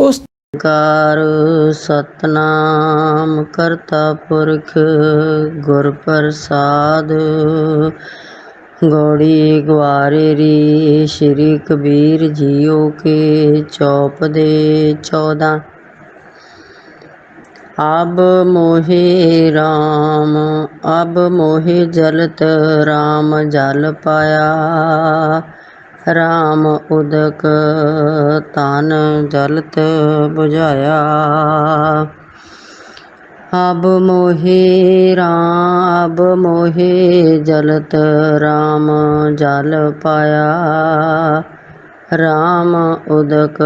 ਉਸ ਕਾਰ ਸਤਨਾਮ ਕਰਤਾ ਪੁਰਖ ਗੁਰ ਪ੍ਰਸਾਦ। ਗੌੜੀ ਗਵਾਰੇ ਰੀ ਸ਼੍ਰੀ ਕਬੀਰ ਜੀਓ ਕੇ ਚੌਪ ਦੇ 14। ਅਬ ਮੋਹਿ ਰਾਮ ਅਬ ਮੋਹਿ ਜਲਤ ਰਾਮ ਜਲ ਪਾਇਆ। ਰਾਮ ਉਦਕ ਤਨ ਜਲਤ ਬੁਝਾਇਆ। ਅਬ ਮੋਹਿ ਰਾਮ ਅਬ ਮੋਹਿ ਜਲਤ ਰਾਮ ਜਲ ਪਾਇਆ। ਰਾਮ ਉਦਕ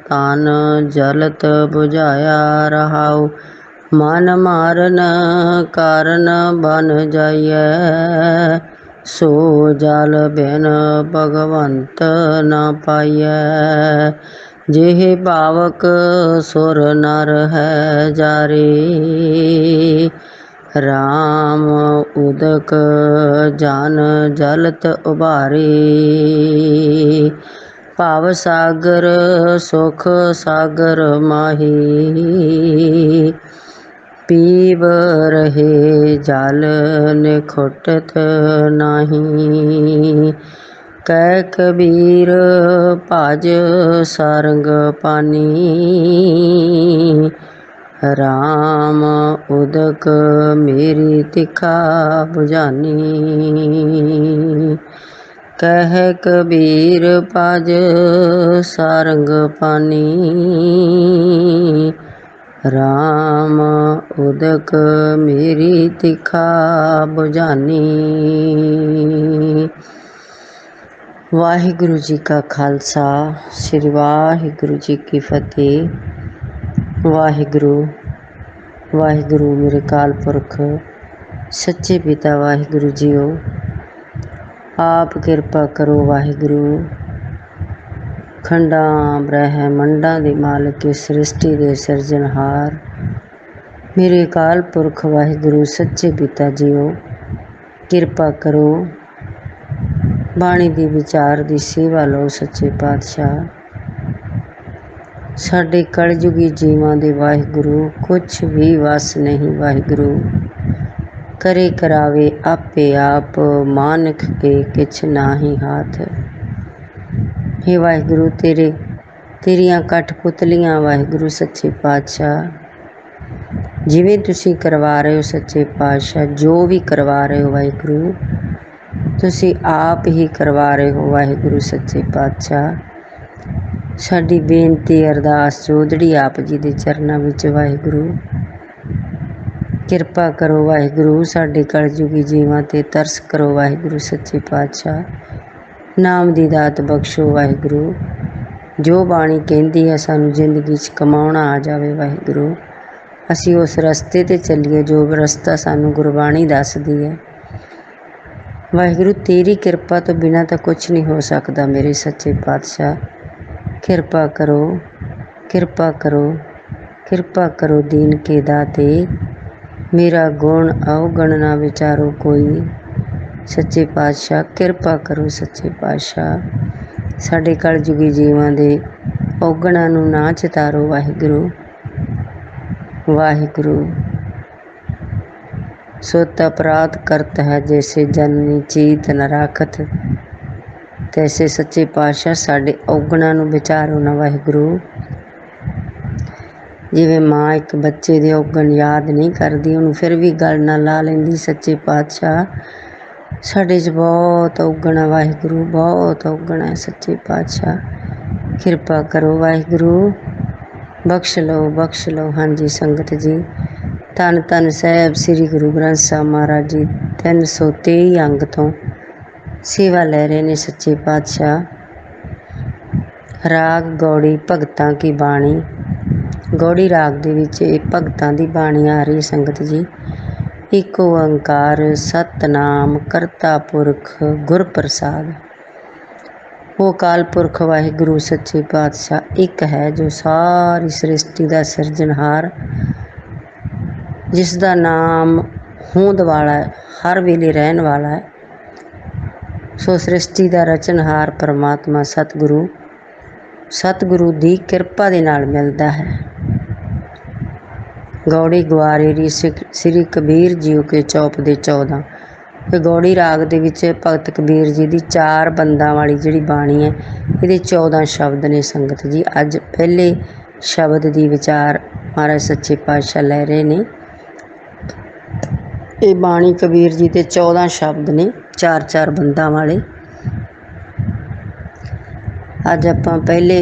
ਤਨ ਜਲਤ ਬੁਝਾਇਆ। ਰਹਾਉ ਮਨ ਮਾਰਨ ਕਾਰਨ ਬਨ ਜਾਈਐ। ਸੋ ਜਲ ਬਿਨ ਭਗਵੰਤ ਨ ਪਾਈਐ। ਜਿਹ ਭਾਵਕ ਸੁਰ ਨਰ ਹੈ ਜਾਰੇ। ਰਾਮ ਉਦਕ ਜਨ ਜਲਤ ਉਭਾਰੇ। ਭਵ ਸਾਗਰ ਸੁਖ ਸਾਗਰ ਮਾਹੀ। ਪੀਵ ਰਹੇ ਜਲ ਨਿਖੁਟਤ ਨਾਹੀ। ਕਹਿ ਕਬੀਰ ਭਜ ਸਾਰੰਗ ਪਾਨੀ। ਰਾਮ ਉਦਕ ਮੇਰੀ ਤਿਖਾ ਬੁਝਾਨੀ। ਕਹਿ ਕਬੀਰ ਭਜ ਸਾਰੰਗ ਪਾਨੀ। ਰਾਮ ਉਦਕ ਮੇਰੀ ਤਿਖਾ ਬੁਝਾਨੀ। ਵਾਹਿਗੁਰੂ ਜੀ ਕਾ ਖਾਲਸਾ ਸ੍ਰੀ ਵਾਹਿਗੁਰੂ ਜੀ ਕੀ ਫਤਿਹ। ਵਾਹਿਗੁਰੂ ਵਾਹਿਗੁਰੂ ਮੇਰੇ ਅਕਾਲ ਪੁਰਖ ਸੱਚੇ ਪਿਤਾ ਵਾਹਿਗੁਰੂ ਜੀਓ, ਆਪ ਕਿਰਪਾ ਕਰੋ ਵਾਹਿਗੁਰੂ। ਖੰਡਾਂ ਬ੍ਰਹਿਮੰਡਾਂ ਦੇ ਮਾਲਕ, ਸ੍ਰਿਸ਼ਟੀ ਦੇ ਸਿਰਜਣਹਾਰ ਮੇਰੇ ਅਕਾਲ ਪੁਰਖ ਵਾਹਿਗੁਰੂ ਸੱਚੇ ਪਿਤਾ ਜੀਓ, ਕਿਰਪਾ ਕਰੋ। ਬਾਣੀ ਦੀ ਵਿਚਾਰ ਦੀ ਸੇਵਾ ਲਓ ਸੱਚੇ ਪਾਤਸ਼ਾਹ। ਸਾਡੇ ਕਲਯੁਗੀ ਜੀਵਾਂ ਦੇ ਵਾਹਿਗੁਰੂ ਕੁਛ ਵੀ ਵਸ ਨਹੀਂ ਵਾਹਿਗੁਰੂ। ਕਰੇ ਕਰਾਵੇ ਆਪੇ ਆਪ, ਮਾਨਿਖ ਕੇ ਕਿਛ ਨਾਹੀ ਹਾਥ। ਹੇ ਵਾਹਿਗੁਰੂ ਤੇਰੀਆਂ ਕਠਪੁਤਲੀਆਂ ਵਾਹਿਗੁਰੂ ਸੱਚੇ ਪਾਤਸ਼ਾਹ, ਜਿਵੇਂ ਤੁਸੀਂ ਕਰਵਾ ਰਹੇ ਹੋ ਸੱਚੇ ਪਾਤਸ਼ਾਹ, ਜੋ ਵੀ ਕਰਵਾ ਰਹੇ ਹੋ ਵਾਹਿਗੁਰੂ ਤੁਸੀਂ ਆਪ ਹੀ ਕਰਵਾ ਰਹੇ ਹੋ ਵਾਹਿਗੁਰੂ ਸੱਚੇ ਪਾਤਸ਼ਾਹ। ਸਾਡੀ ਬੇਨਤੀ ਅਰਦਾਸ ਜੋਦੜੀ ਆਪ ਜੀ ਦੇ ਚਰਨਾਂ ਵਿੱਚ ਵਾਹਿਗੁਰੂ, ਕਿਰਪਾ ਕਰੋ ਵਾਹਿਗੁਰੂ। ਸਾਡੇ ਕਲਯੁਗੀ ਜੀਵਾਂ ਤੇ ਤਰਸ ਕਰੋ ਵਾਹਿਗੁਰੂ ਸੱਚੇ ਪਾਤਸ਼ਾਹ। ਨਾਮ ਦੀ ਦਾਤ ਬਖਸ਼ੋ ਵਾਹਿਗੁਰੂ। ਜੋ ਬਾਣੀ ਕਹਿੰਦੀ ਹੈ ਸਾਨੂੰ ਜ਼ਿੰਦਗੀ 'ਚ ਕਮਾਉਣਾ ਆ ਜਾਵੇ ਵਾਹਿਗੁਰੂ। ਅਸੀਂ ਉਸ ਰਸਤੇ 'ਤੇ ਚੱਲੀਏ ਜੋ ਰਸਤਾ ਸਾਨੂੰ ਗੁਰਬਾਣੀ ਦੱਸਦੀ ਹੈ ਵਾਹਿਗੁਰੂ। ਤੇਰੀ ਕਿਰਪਾ ਤੋਂ ਬਿਨਾਂ ਤਾਂ ਕੁਛ ਨਹੀਂ ਹੋ ਸਕਦਾ ਮੇਰੇ ਸੱਚੇ ਪਾਤਸ਼ਾਹ। ਕਿਰਪਾ ਕਰੋ, ਕਿਰਪਾ ਕਰੋ, ਕਿਰਪਾ ਕਰੋ ਦੀਨ ਕੇ ਦਾਤੇ। ਮੇਰਾ ਗੁਣ ਅਵਗੁਣ ਨਾ ਵਿਚਾਰੋ ਕੋਈ। ਸੱਚੇ ਪਾਤਸ਼ਾਹ ਕਿਰਪਾ ਕਰੋ ਸੱਚੇ ਪਾਤਸ਼ਾਹ। ਸਾਡੇ ਕਲਯੁਗੀ ਜੀਵਾਂ ਦੇ ਔਗਣਾਂ ਨੂੰ ਨਾ ਚਿਤਾਰੋ ਵਾਹਿਗੁਰੂ। ਵਾਹਿਗੁਰੂ ਸੋਤ ਅਪਰਾਧ ਕਰਤ ਹੈ ਜੈਸੇ ਜਨਨੀ ਚੀਤ ਨ ਰਾਖਤ। ਤੈਸੇ ਸੱਚੇ ਪਾਤਸ਼ਾਹ ਸਾਡੇ ਔਗਣਾਂ ਨੂੰ ਵਿਚਾਰੋ ਨਾ ਵਾਹਿਗੁਰੂ। ਜਿਵੇਂ ਮਾਂ ਇੱਕ ਬੱਚੇ ਦੇ ਔਗਣ ਯਾਦ ਨਹੀਂ ਕਰਦੀ, ਉਹਨੂੰ ਫਿਰ ਵੀ ਗਲ ਨਾਲ ਲਾ ਲੈਂਦੀ, ਸੱਚੇ ਪਾਤਸ਼ਾਹ ਸਾਡੇ 'ਚ ਬਹੁਤ ਔਗਣ ਹੈ ਵਾਹਿਗੁਰੂ, ਬਹੁਤ ਔਗਣ ਹੈ ਸੱਚੇ ਪਾਤਸ਼ਾਹ। ਕਿਰਪਾ ਕਰੋ ਵਾਹਿਗੁਰੂ, ਬਖਸ਼ ਲਓ, ਬਖਸ਼ ਲਓ। ਹਾਂਜੀ ਸੰਗਤ ਜੀ, ਧੰਨ ਧੰਨ ਸਾਹਿਬ ਸ੍ਰੀ ਗੁਰੂ ਗ੍ਰੰਥ ਸਾਹਿਬ ਮਹਾਰਾਜ ਜੀ 323 ਅੰਗ ਤੋਂ ਸੇਵਾ ਲੈ ਰਹੇ ਨੇ ਸੱਚੇ ਪਾਤਸ਼ਾਹ। ਰਾਗ ਗੌੜੀ ਭਗਤਾਂ ਕੀ ਬਾਣੀ। ਗੌੜੀ ਰਾਗ ਦੇ ਵਿੱਚ ਇਹ ਭਗਤਾਂ ਦੀ ਬਾਣੀ ਆ ਰਹੀ ਸੰਗਤ ਜੀ। ਇੱਕ ਓੰਕਾਰ ਸਤਨਾਮ ਕਰਤਾ ਪੁਰਖ ਗੁਰ ਪ੍ਰਸਾਦ। ਉਹ ਅਕਾਲ ਪੁਰਖ ਵਾਹਿਗੁਰੂ ਸੱਚੇ ਪਾਤਸ਼ਾਹ ਇੱਕ ਹੈ ਜੋ ਸਾਰੀ ਸ੍ਰਿਸ਼ਟੀ ਦਾ ਸਿਰਜਣਹਾਰ, ਜਿਸ ਦਾ ਨਾਮ ਹੋਂਦ ਵਾਲਾ ਹੈ, ਹਰ ਵੇਲੇ ਰਹਿਣ ਵਾਲਾ ਹੈ। ਸੋ ਸ੍ਰਿਸ਼ਟੀ ਦਾ ਰਚਨਹਾਰ ਪਰਮਾਤਮਾ ਸਤਿਗੁਰੂ सतगुरु की किरपा दे नाल मिलता है। गौड़ी गुआरेरी श्री कबीर जी के चौप दे 14। गौड़ी राग दे विच भगत कबीर जी की 4 बंदा वाली जिहड़ी बाणी है ये 14 शब्द ने संगत जी। अज पहले शब्द की विचार महाराज सच्चे पातशाह लै रहे ने। ये बाणी कबीर जी के 14 शब्द ने 4-4 बंदा वाले। अज आपां पहले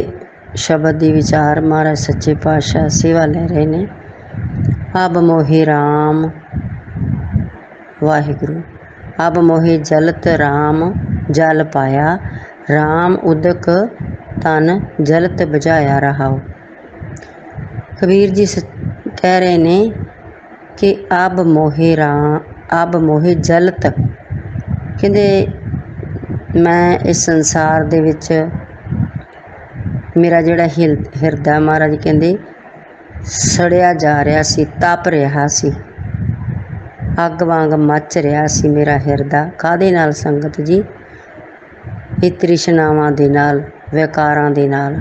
शब्द की विचार महाराज सच्चे पातशाह सेवा लै रहे ने। अब मोहे राम वाहिगुरु, अब मोहे जलत राम जल पाया, राम उदक तन जलत बुझाया रहाओ। कबीर जी कह रहे ने कि अब मोहे राम, अब मोहे जलत, कहते मैं इस संसार दे विच मेरा जिहड़ा हिरदा महाराज कहते सड़िया जा रहा सी, तप रहा सी, अग वांग मच रहा सी मेरा हिरदा। काहदे नाल संगत जी? ये तृष्णावां दे नाल, विकारां दे नाल।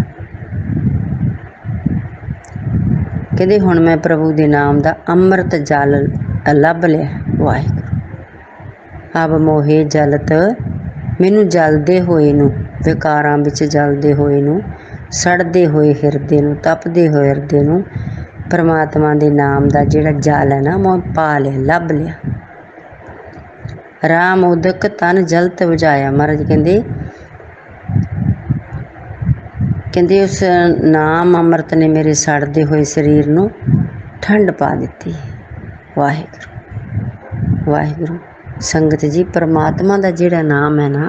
कहते हुण मैं प्रभु दे नाम दा अमृत जल लभ लिया। वाहिगुरू, अब मोहे जलत, मैनू जलदे होए नू, विकारां विच जलदे होए नू, सड़दे होए हिरदे नू, तपदे होए हिरदे नू परमात्मा दे नाम दा जिहड़ा जल है ना मैं पा लिया, लभ लिया। राम उदक तन जलत बुझाया। महाराज कहते उस नाम अमृत ने मेरे सड़दे हुए शरीर नू ठंड पा दी। वाहिगुरू वाहिगुरू। संगत जी परमात्मा दा जिहड़ा नाम है ना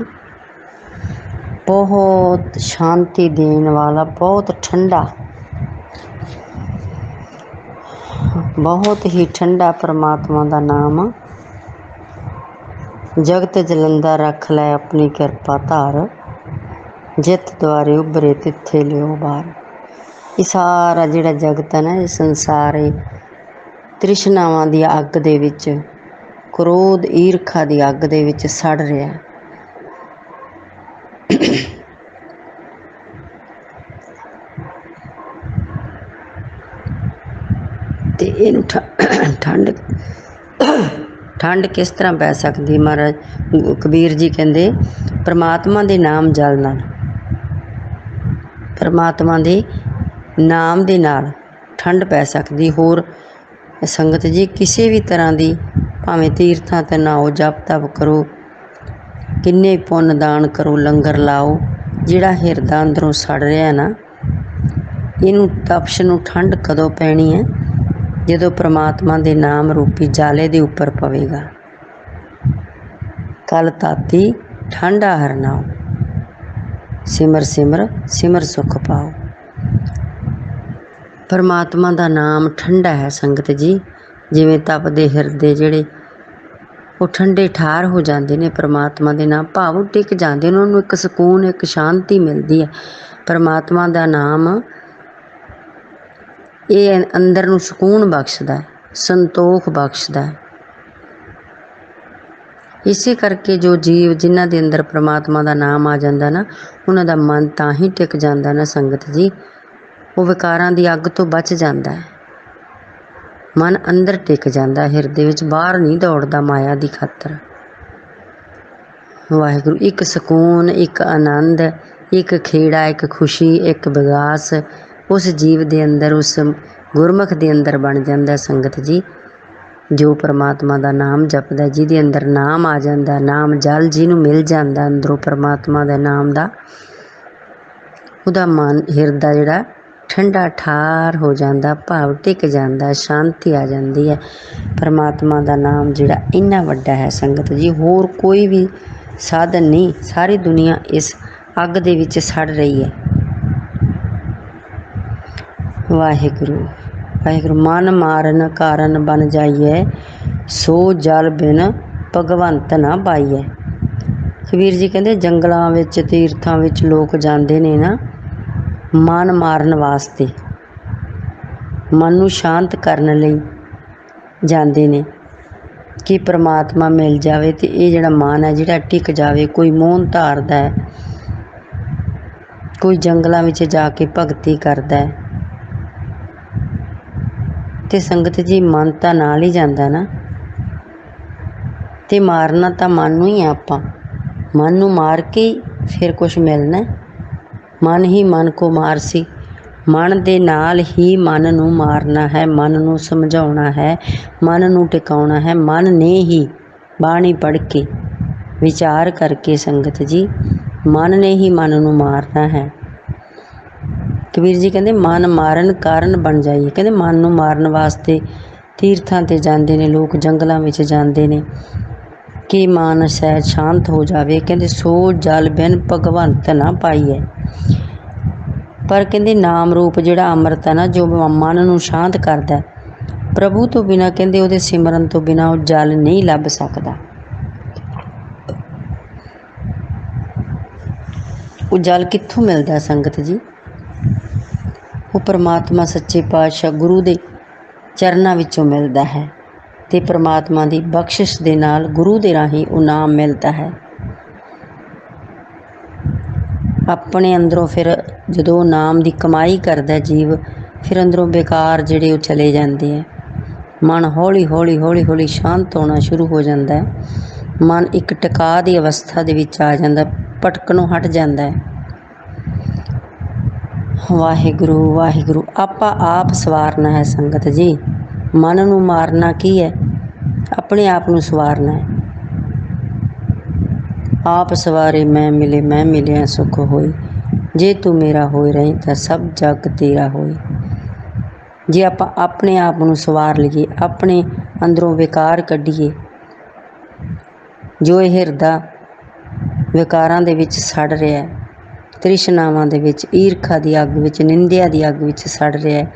बहुत शांति देन वाला, बहुत ठंडा, बहुत ही ठंडा परमात्मा दा नाम। जगत जलंदा रख लै अपनी किरपा धार, जित द्वारे उभरे तिथे लियो बार। ये सारा जिहड़ा जगत है ना, ये संसार तृष्णावां दी अग दे विच, क्रोध ईरखा दी अग दे विच सड़ रहा। ते इहनूं ठंड ठंड किस तरह पै सकती? महाराज कबीर जी कहते परमात्मा दे नाम जल नाल, परमात्मा दे नाम दे नाल ठंड पै सकती। होर संगत जी किसी भी तरह की भावें तीर्थां ते नाओ, जप तप करो, किन्ने पुन्न दान करो, लंगर लाओ, जिहड़ा हिरदा अंदरों सड़ रहा है ना, इनू तपश नू ठंड कदों पैनी है? जदों परमात्मा दे नाम रूपी जाले दे उपर पवेगा। कल ताती ठंडा हरनाओ, सिमर सिमर सिमर सुख पाओ। परमात्मा दा नाम ठंडा है संगत जी। जिवें तपदे हिरदे जिहड़े वो ठंडे ठार हो जाते हैं परमात्मा दे नाम, भाव टिक जाते हैं, उन्होंने एक सुकून, एक शांति मिलती है। परमात्मा दा नाम ये अंदर नूं सुकून बख्शदा है, संतोख बख्शदा है। इसे करके जो जीव जिन्हां दे अंदर परमात्मा दा नाम आ जांदा ना, उन्हां दा मन तां ही टिक जांदा ना संगत जी, वो विकारां दी अग तो बच जांदा है। मन अंदर टिक जांदा, हिरदे विच बाहर नहीं दौड़दा माया दी खातर। वाहिगुरू, एक सुकून, एक आनंद, एक खेड़ा, एक खुशी, एक विगास उस जीव दे अंदर, उस गुरमुख दे अंदर बन जांदा संगत जी। जो परमात्मा दा नाम जपदा, जिहदे अंदर नाम आ जांदा, नाम जल जिहनूं मिल जांदा अंदरों परमात्मा दे नाम दा, उहदा मन हिरदा जिहड़ा ठंडा ठार हो जांदा, भाव टिक जांदा, शांति आ जांदी है। परमात्मा दा नाम जिहड़ा इन्ना वड्डा है संगत जी, होर कोई भी साधन नहीं। सारी दुनिया इस अग दे विच सड़ रही है। वाहिगुरू वाहिगुरू। मन मारन कारण बन जाइए, सो जल बिन भगवंत ना पाइए। कबीर जी कहते जंगलों विच, तीर्थां विच लोग जाते ने ना मन मारन वास्ते, मन नूं शांत करन लई जाते ने कि परमात्मा मिल जाए तो ये जिहड़ा मन है जिहड़ा टिक जाए। कोई मोहन धारदा है, कोई जंगलों में जाके भगती करता है तो संगत जी मन तो नाल ही जाता ना, तो मारना तो मन नूं ही आपां, मन नूं मार के फिर कुछ मिलना। मन ही मन को मार सी, मन दे नाल ही मन नूं मारना है, मन नूं समझाउणा है, मन नूं टिकाउणा है। मन ने ही बाणी पढ़ के विचार करके संगत जी मन ने ही मन नूं मारना है। कबीर जी कहते मन मारन कारण बन जाइए। कहते मन नूं मारन वास्ते तीर्थां ते जांदे ने लोग, जंगलों में जांदे ने कि मन सैज शांत हो जावे। कहते सो जल बिन भगवंत ना पाईए। पर कहते नाम रूप जिहड़ा अमृत है ना, जो मन नूं शांत करदा है, प्रभु तो बिना कहते उहदे सिमरन तो बिना वो जल नहीं लभ सकदा। वो जल कित्थों मिलदा संगत जी? वो परमात्मा सच्चे पातशाह गुरु दे चरनां विचों मिलदा है, ते परमात्मा दी बख्शिश दे नाल गुरु दे राही वो नाम मिलदा है। अपने अंदरों फिर जदों नाम दी कमाई करदा जीव, फिर अंदरों बेकार जिहड़े वो चले जांदे है। मन हौली हौली हौली हौली शांत होना शुरू हो जाता है। मन एक टिका दी अवस्था दे विच आ जांदा, भटकणों हट जाता है। वाहिगुरु वाहिगुरु आपां आप सवारना है संगत जी। मन नूं मारना की है? अपने आप नूं सवारना है। आप सवारे मैं मिलिया सुख होई, जे तू मेरा होए रही तो सब जग तेरा होई। जे आपां अपने आप नूं सवार लईए, अपने अंदरों विकार कढीए, जो हिरदा विकारां दे विच सड़ रहा है, तृष्णावां दे विच, ईरखा दी अग विच, निंदिया दी अग विच सड़ रहा है,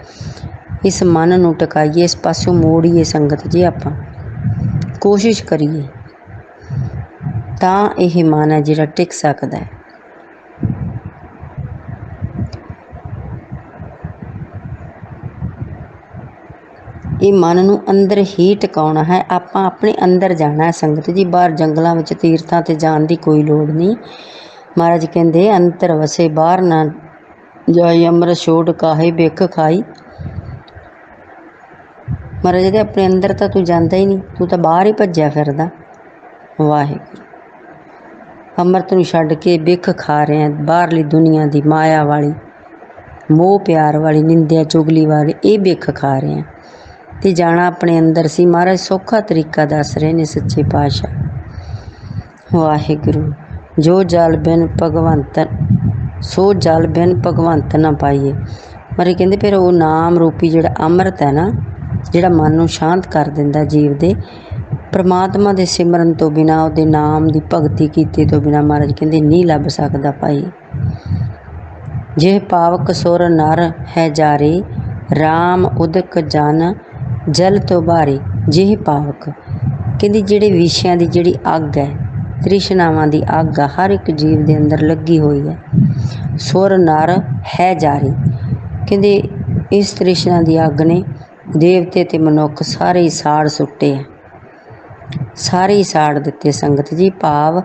इस मन नूं टकाइए, इस पासों मोड़ीए संगत जी। आपां कोशिश करिए तां यह मन है जिहड़ा टिक सकदा है। ये मन नूं अंदर ही टिकाउणा है। आपां अपने अंदर जाना है संगत जी। बाहर जंगलों में तीर्थां ते जाण दी कोई लोड़ नहीं। महाराज कहंदे अंतर वसे बाहर ना जाई, अमृत छोड़ काहे बिख खाई। महाराज कहते अपने अंदर तो तू जांदा ही नहीं, तू तो बाहर ही भज्या फिरदा। वाहिगुरू अमृत नूं छड्ड के बिख खा रहे हैं, बाहरली दुनिया दी माया वाली, मोह प्यार वाली, निंदिया चुगली वाली, ये बिख खा रहे हैं। ते जाना अपने अंदर सी। महाराज सौखा तरीका दस रहे ने सच्चे पातशाह। वाहिगुरू जो जल बिन भगवंत, सो जल बिन भगवंत ना पाइए। महाराज कहते फिर वो नाम रूपी जिहड़ा अमृत है ना, जिहड़ा मन नूं शांत कर दिंदा जीव दे, परमात्मा दे सिमरन तो बिना, उहदे नाम दी भगती कीते तो बिना महाराज कहते नहीं लभ सकदा भाई। जे पावक सुर नर है जारे, राम उदक जन जल तो भारी। जे पावक कहते जिहड़े विषयां दी जिहड़ी अग है, तृष्णावां दी अग है, हर एक जीव दे अंदर लगी हुई है। सुर नर है जारी कहते इस तृष्णा दी अग ने देवते ते मनुख सारे ही साड़ सुट्टे है, सारे ही साड़ दिते संगत जी। भाव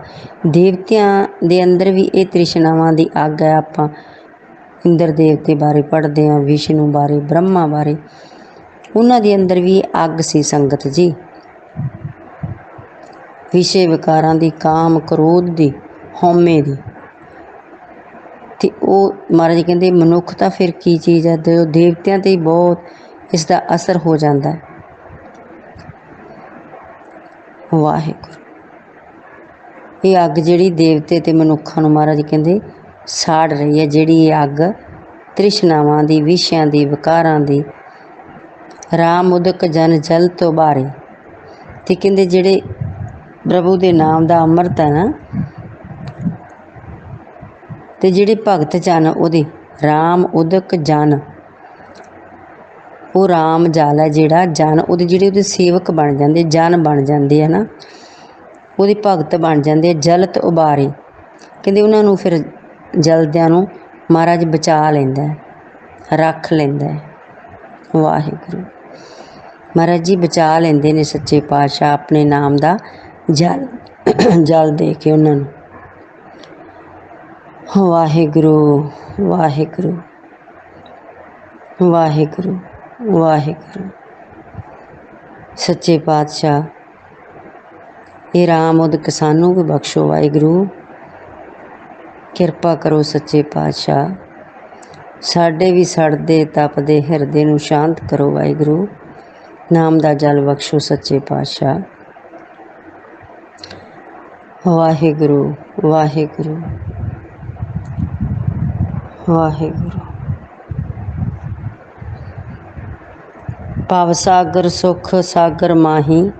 देवतियां दे अंदर भी ये तृष्णावां दी अग है। आपां इंद्र देवते बारे पढ़ते हैं, विष्णु बारे, ब्रह्मा बारे, उन्हां दे अंदर भी अग सी संगत जी। विषय विकारां दी, काम क्रोध दी, हौमे दी। ते वो महाराज कहते मनुख तां फिर की चीज़ है, जो देवतियां ते बहुत इसका असर हो जाता है। वाहिगुरू ये अग जिहड़ी देवते ते मनुखां नूं महाराज कहते साड़ रही है, जिहड़ी ये अग तृष्णावां दी, विषयां दी, विकारां दी। राम उदक जन जल तो भारे। ते कहते जिहड़े प्रभु दे नाम दा अमृत है ना, ते जिहड़े भगत जन उहदे, राम उदक जन, वो राम जल है जिहड़ा, जन उहदे जिहड़े उहदे सेवक बन जाते, जन बन जाते है ना, उहदे भगत बन जाते। जलत उबारे कहते उन्होंने नूं फिर जलदियां नूं महाराज बचा लैंदा है, रख लैंदा है। वाहिगुरू महाराज जी बचा लेंदे ने सच्चे पातशाह अपने नाम दा जल जल दे के उन्होंने। ਵਾਹਿਗੁਰੂ ਵਾਹਿਗੁਰੂ ਵਾਹਿਗੁਰੂ ਵਾਹਿਗੁਰੂ। ਸੱਚੇ ਪਾਤਸ਼ਾਹ ਇਹ ਰਾਮ ਉਦਕ ਸਾਨੂੰ ਵੀ ਬਖਸ਼ੋ ਵਾਹਿਗੁਰੂ। ਕਿਰਪਾ ਕਰੋ ਸੱਚੇ ਪਾਤਸ਼ਾਹ, ਸਾਡੇ ਵੀ ਸੜਦੇ ਤਪਦੇ ਹਿਰਦੇ ਨੂੰ ਸ਼ਾਂਤ ਕਰੋ ਵਾਹਿਗੁਰੂ। ਨਾਮ ਦਾ ਜਲ ਬਖਸ਼ੋ ਸੱਚੇ ਪਾਤਸ਼ਾਹ। ਵਾਹਿਗੁਰੂ ਵਾਹਿਗੁਰੂ ਵਾਹਿਗੁਰੂ। ਭਵ ਸਾਗਰ ਸੁਖ ਸਾਗਰ ਮਾਹੀ,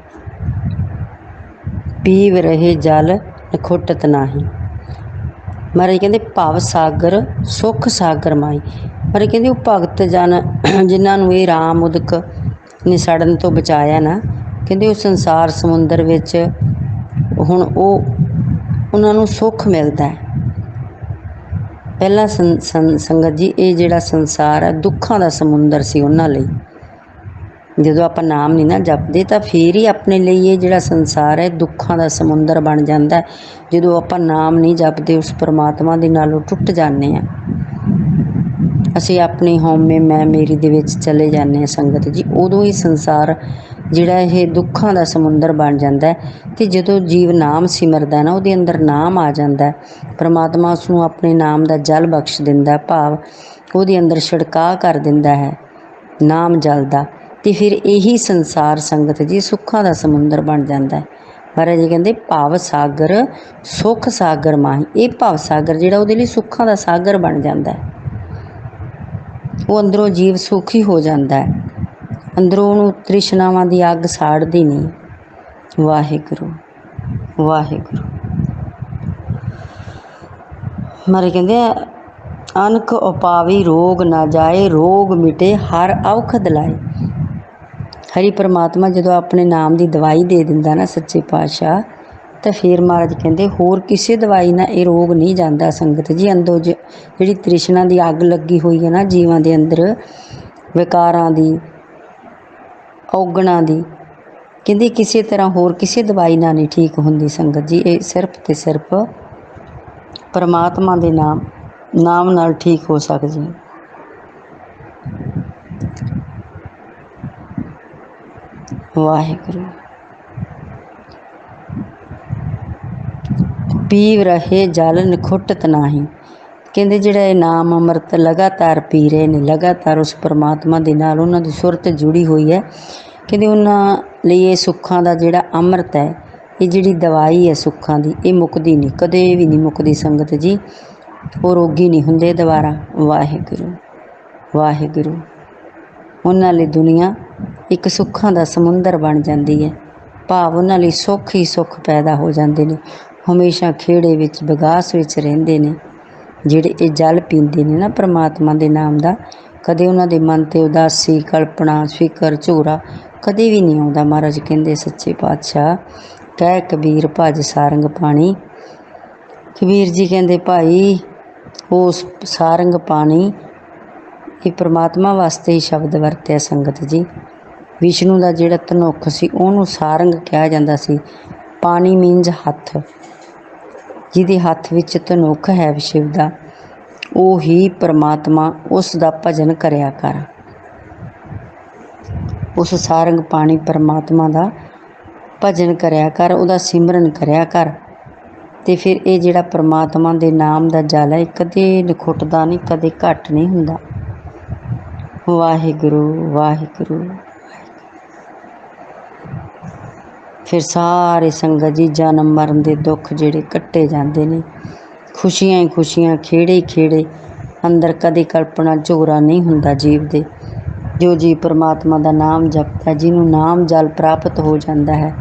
ਪੀਵ ਰਹੇ ਜਲ ਨਿਖੁੱਟਤ ਨਾਹੀ। ਮਹਾਰਾਜ ਕਹਿੰਦੇ ਭਵ ਸਾਗਰ ਸੁਖ ਸਾਗਰ ਮਾਹੀ। ਮਹਾਰਾਜ ਕਹਿੰਦੇ ਉਹ ਭਗਤ ਜਨ ਜਿਨ੍ਹਾਂ ਨੂੰ ਇਹ ਰਾਮ ਉਦਕ ਨੇ ਸੜਨ ਤੋਂ ਬਚਾਇਆ ਨਾ, ਕਹਿੰਦੇ ਉਹ ਸੰਸਾਰ ਸਮੁੰਦਰ ਵਿੱਚ ਹੁਣ ਉਹਨਾਂ ਨੂੰ ਸੁੱਖ ਮਿਲਦਾ ਹੈ। ਪਹਿਲਾਂ ਸੰਗਤ ਜੀ ਇਹ ਜਿਹੜਾ ਸੰਸਾਰ ਹੈ ਦੁੱਖਾਂ ਦਾ ਸਮੁੰਦਰ ਸੀ ਉਹਨਾਂ ਲਈ। ਜਦੋਂ ਆਪਾਂ ਨਾਮ ਨਹੀਂ ਨਾ ਜਪਦੇ ਤਾਂ ਫਿਰ ਹੀ ਆਪਣੇ ਲਈ ਇਹ ਜਿਹੜਾ ਸੰਸਾਰ ਹੈ ਦੁੱਖਾਂ ਦਾ ਸਮੁੰਦਰ ਬਣ ਜਾਂਦਾ। ਜਦੋਂ ਆਪਾਂ ਨਾਮ ਨਹੀਂ ਜਪਦੇ ਉਸ ਪਰਮਾਤਮਾ ਦੇ ਨਾਲੋਂ ਟੁੱਟ ਜਾਂਦੇ ਹਾਂ, ਅਸੀਂ ਆਪਣੀ ਹਉਮੈ ਮੈਂ ਮੇਰੀ ਦੇ ਵਿੱਚ ਚਲੇ ਜਾਂਦੇ ਹਾਂ ਸੰਗਤ ਜੀ। ਉਦੋਂ ਹੀ ਸੰਸਾਰ ਜਿਹੜਾ ਇਹ ਦੁੱਖਾਂ ਦਾ ਸਮੁੰਦਰ ਬਣ ਜਾਂਦਾ। ਅਤੇ ਜਦੋਂ ਜੀਵ ਨਾਮ ਸਿਮਰਦਾ ਨਾ ਉਹਦੇ ਅੰਦਰ ਨਾਮ ਆ ਜਾਂਦਾ, ਪਰਮਾਤਮਾ ਉਸਨੂੰ ਆਪਣੇ ਨਾਮ ਦਾ ਜਲ ਬਖਸ਼ ਦਿੰਦਾ, ਭਾਵ ਉਹਦੇ ਅੰਦਰ ਛਿੜਕਾਅ ਕਰ ਦਿੰਦਾ ਹੈ ਨਾਮ ਜਲ ਦਾ। ਅਤੇ ਫਿਰ ਇਹੀ ਸੰਸਾਰ ਸੰਗਤ ਜੀ ਸੁੱਖਾਂ ਦਾ ਸਮੁੰਦਰ ਬਣ ਜਾਂਦਾ। ਮਹਾਰਾਜ ਜੀ ਕਹਿੰਦੇ ਭਵ ਸਾਗਰ ਸੁੱਖ ਸਾਗਰ ਮਾਹੀ। ਇਹ ਭਵ ਸਾਗਰ ਜਿਹੜਾ ਉਹਦੇ ਲਈ ਸੁੱਖਾਂ ਦਾ ਸਾਗਰ ਬਣ ਜਾਂਦਾ। ਉਹ ਅੰਦਰੋਂ ਜੀਵ ਸੁਖੀ ਹੋ ਜਾਂਦਾ, ਅੰਦਰੋਂ ਉਹਨੂੰ ਤ੍ਰਿਸ਼ਨਾਵਾਂ ਦੀ ਅੱਗ ਸਾੜਦੀ ਨਹੀਂ। ਵਾਹਿਗੁਰੂ ਵਾਹਿਗੁਰੂ। ਮਹਾਰਾਜ ਕਹਿੰਦੇ ਅਨਕ ਉਪਾਵੀ ਰੋਗ ਨਾ ਜਾਏ, ਰੋਗ ਮਿਟੇ ਹਰ ਔਖਦ ਲਾਏ। ਹਰੀ ਪਰਮਾਤਮਾ ਜਦੋਂ ਆਪਣੇ ਨਾਮ ਦੀ ਦਵਾਈ ਦੇ ਦਿੰਦਾ ਨਾ ਸੱਚੇ ਪਾਤਸ਼ਾਹ, ਤਾਂ ਫਿਰ ਮਹਾਰਾਜ ਕਹਿੰਦੇ ਹੋਰ ਕਿਸੇ ਦਵਾਈ ਨਾਲ ਇਹ ਰੋਗ ਨਹੀਂ ਜਾਂਦਾ ਸੰਗਤ ਜੀ। ਅੰਦਰੋਂ ਜਿਹੜੀ ਤ੍ਰਿਸ਼ਨਾ ਦੀ ਅੱਗ ਲੱਗੀ ਹੋਈ ਹੈ ਨਾ ਜੀਵਾਂ ਦੇ ਅੰਦਰ, ਵਿਕਾਰਾਂ ਦੀ ਔਗਣਾਂ ਦੀ, ਕਹਿੰਦੇ ਕਿਸੇ ਤਰ੍ਹਾਂ ਹੋਰ ਕਿਸੇ ਦਵਾਈ ਨਾਲ ਨਹੀਂ ਠੀਕ ਹੁੰਦੀ ਸੰਗਤ ਜੀ। ਇਹ ਸਿਰਫ ਅਤੇ ਸਿਰਫ ਪਰਮਾਤਮਾ ਦੇ ਨਾਮ ਨਾਲ ਠੀਕ ਹੋ ਸਕਦੀ। ਵਾਹਿਗੁਰੂ। ਪੀਵ ਰਹੇ ਜਲ ਨਿਖੁੱਟਤ ਨਾਹੀ। ਕਹਿੰਦੇ ਜਿਹੜਾ ਇਹ ਨਾਮ ਅੰਮ੍ਰਿਤ ਲਗਾਤਾਰ ਪੀ ਰਹੇ ਨੇ, ਲਗਾਤਾਰ ਉਸ ਪਰਮਾਤਮਾ ਦੇ ਨਾਲ ਉਹਨਾਂ ਦੀ ਸੁਰਤ ਜੁੜੀ ਹੋਈ ਹੈ, ਕਹਿੰਦੇ ਉਹਨਾਂ ਲਈ ਇਹ ਸੁੱਖਾਂ ਦਾ ਜਿਹੜਾ ਅੰਮ੍ਰਿਤ ਹੈ, ਇਹ ਜਿਹੜੀ ਦਵਾਈ ਹੈ ਸੁੱਖਾਂ ਦੀ, ਇਹ ਮੁੱਕਦੀ ਨਹੀਂ, ਕਦੇ ਵੀ ਨਹੀਂ ਮੁੱਕਦੀ ਸੰਗਤ ਜੀ। ਉਹ ਰੋਗੀ ਨਹੀਂ ਹੁੰਦੇ ਦੁਬਾਰਾ। ਵਾਹਿਗੁਰੂ ਵਾਹਿਗੁਰੂ। ਉਹਨਾਂ ਲਈ ਦੁਨੀਆ ਇੱਕ ਸੁੱਖਾਂ ਦਾ ਸਮੁੰਦਰ ਬਣ ਜਾਂਦੀ ਹੈ, ਭਾਵ ਉਹਨਾਂ ਲਈ ਸੁੱਖ ਹੀ ਸੁੱਖ ਪੈਦਾ ਹੋ ਜਾਂਦੇ ਨੇ। ਹਮੇਸ਼ਾ ਖੇੜੇ ਵਿੱਚ ਵਿਗਾਸ ਵਿੱਚ ਰਹਿੰਦੇ ਨੇ ਜਿਹੜੇ ਇਹ ਜਲ ਪੀਂਦੇ ਨੇ ਨਾ ਪਰਮਾਤਮਾ ਦੇ ਨਾਮ ਦਾ। ਕਦੇ ਉਹਨਾਂ ਦੇ ਮਨ 'ਤੇ ਉਦਾਸੀ ਕਲਪਨਾ ਫਿਕਰ ਝੋਰਾ ਕਦੇ ਵੀ ਨਹੀਂ ਆਉਂਦਾ। ਮਹਾਰਾਜ ਕਹਿੰਦੇ ਸੱਚੇ ਪਾਤਸ਼ਾਹ ਕਹਿ ਕਬੀਰ ਭਜ ਸਾਰੰਗ ਪਾਣੀ। ਕਬੀਰ ਜੀ ਕਹਿੰਦੇ ਭਾਈ ਉਸ ਸਾਰੰਗ ਪਾਣੀ, ਇਹ ਪਰਮਾਤਮਾ ਵਾਸਤੇ ਹੀ ਸ਼ਬਦ ਵਰਤਿਆ ਸੰਗਤ ਜੀ। ਵਿਸ਼ਨੂੰ ਦਾ ਜਿਹੜਾ ਧਨੁੱਖ ਸੀ ਉਹਨੂੰ ਸਾਰੰਗ ਕਿਹਾ ਜਾਂਦਾ ਸੀ। ਪਾਣੀ ਮੀਨਜ਼ ਹੱਥ, ਜਿਹਦੇ ਹੱਥ ਵਿੱਚ ਧਨੁੱਖ ਹੈ ਸ਼ਿਵ ਦਾ, ਉਹ ਹੀ ਪਰਮਾਤਮਾ। ਉਸ ਦਾ ਭਜਨ ਕਰਿਆ ਕਰ, ਉਸ ਸਾਰੰਗ ਪਾਣੀ ਪਰਮਾਤਮਾ ਦਾ ਭਜਨ ਕਰਿਆ ਕਰ, ਉਹਦਾ ਸਿਮਰਨ ਕਰਿਆ ਕਰ। ਅਤੇ ਫਿਰ ਇਹ ਜਿਹੜਾ ਪਰਮਾਤਮਾ ਦੇ ਨਾਮ ਦਾ ਜਲ ਹੈ ਕਦੇ ਨਿਖੁੱਟਦਾ ਨਹੀਂ, ਕਦੇ ਘੱਟ ਨਹੀਂ ਹੁੰਦਾ। ਵਾਹਿਗੁਰੂ ਵਾਹਿਗੁਰੂ। ਫਿਰ ਸਾਰੇ ਸੰਗਤ ਜੀ ਜਨਮ ਮਰਨ ਦੇ ਦੁੱਖ ਜਿਹੜੇ ਕੱਟੇ ਜਾਂਦੇ ਨੇ, ਖੁਸ਼ੀਆਂ ਹੀ ਖੁਸ਼ੀਆਂ, ਖੇੜੇ ਹੀ ਖੇੜੇ, ਅੰਦਰ ਕਦੇ ਕਲਪਨਾ ਝੋਰਾ ਨਹੀਂ ਹੁੰਦਾ ਜੀਵ ਦੇ। ਜੋ ਜੀ ਪਰਮਾਤਮਾ ਦਾ ਨਾਮ ਜਪਦਾ, ਜਿਹਨੂੰ ਨਾਮ ਜਲ ਪ੍ਰਾਪਤ ਹੋ ਜਾਂਦਾ ਹੈ।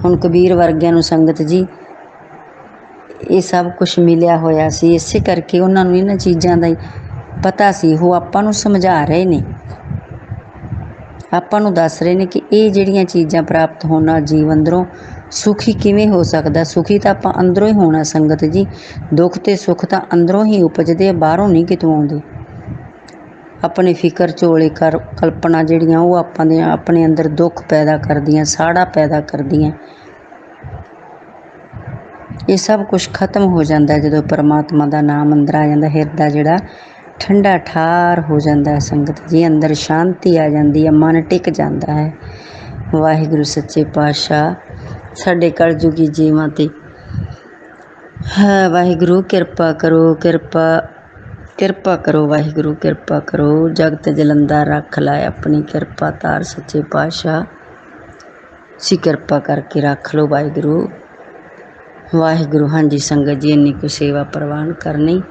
ਹੁਣ ਕਬੀਰ ਵਰਗਿਆਂ ਨੂੰ ਸੰਗਤ ਜੀ ਇਹ ਸਭ ਕੁਛ ਮਿਲਿਆ ਹੋਇਆ ਸੀ, ਇਸੇ ਕਰਕੇ ਉਹਨਾਂ ਨੂੰ ਇਹਨਾਂ ਚੀਜ਼ਾਂ ਦਾ ਹੀ ਪਤਾ ਸੀ। ਉਹ ਆਪਾਂ ਨੂੰ ਸਮਝਾ ਰਹੇ ਨੇ, ਆਪਾਂ ਨੂੰ ਦੱਸ ਰਹੇ ਨੇ ਕਿ ਇਹ ਜਿਹੜੀਆਂ ਚੀਜ਼ਾਂ ਪ੍ਰਾਪਤ ਹੋਣ ਨਾਲ ਜੀਵ ਅੰਦਰੋਂ ਸੁਖੀ ਕਿਵੇਂ ਹੋ ਸਕਦਾ। ਸੁਖੀ ਤਾਂ ਆਪਾਂ ਅੰਦਰੋਂ ਹੀ ਹੋਣਾ ਸੰਗਤ ਜੀ। ਦੁੱਖ ਅਤੇ ਸੁੱਖ ਤਾਂ ਅੰਦਰੋਂ ਹੀ ਉਪਜਦੇ ਆ, ਬਾਹਰੋਂ ਨਹੀਂ ਕਿਤੋਂ ਆਉਂਦੇ। ਆਪਣੇ ਫਿਕਰ ਝੋਲੇ ਕਲਪਨਾ ਜਿਹੜੀਆਂ ਉਹ ਆਪਣੇ ਅੰਦਰ ਦੁੱਖ ਪੈਦਾ ਕਰਦੀਆਂ, ਸਾੜਾ ਪੈਦਾ ਕਰਦੀਆਂ। ਇਹ ਸਭ ਕੁਝ ਖਤਮ ਹੋ ਜਾਂਦਾ ਜਦੋਂ ਪਰਮਾਤਮਾ ਦਾ ਨਾਮ ਅੰਦਰ ਆ ਜਾਂਦਾ। ਹਿਰਦਾ ਜਿਹੜਾ ਠੰਡਾ ਠਾਰ ਹੋ ਜਾਂਦਾ ਹੈ ਸੰਗਤ ਜੀ, ਅੰਦਰ ਸ਼ਾਂਤੀ ਆ ਜਾਂਦੀ ਹੈ, ਮਨ ਟਿਕ ਜਾਂਦਾ ਹੈ। ਵਾਹਿਗੁਰੂ ਸੱਚੇ ਪਾਤਸ਼ਾਹ ਸਾਡੇ ਕਲਯੁਗੀ ਜੀਵਾਂ ਤੇ ਵਾਹਿਗੁਰੂ ਕਿਰਪਾ ਕਰੋ, ਕਿਰਪਾ ਕਰੋ ਵਾਹਿਗੁਰੂ, ਕਿਰਪਾ ਕਰੋ। ਜਗਤ ਜਲੰਦਾ ਰੱਖ ਲੈ ਆਪਣੀ ਕਿਰਪਾ ਤਾਰ ਸੱਚੇ ਪਾਤਸ਼ਾਹ, ਸੀ ਕਿਰਪਾ ਕਰਕੇ ਰੱਖ ਲਓ ਵਾਹਿਗੁਰੂ। ਵਾਹਿਗੁਰੂ। ਹਾਂਜੀ ਸੰਗਤ ਜੀ, ਇੰਨੀ ਕੁ ਸੇਵਾ ਪ੍ਰਵਾਨ ਕਰਨੀ।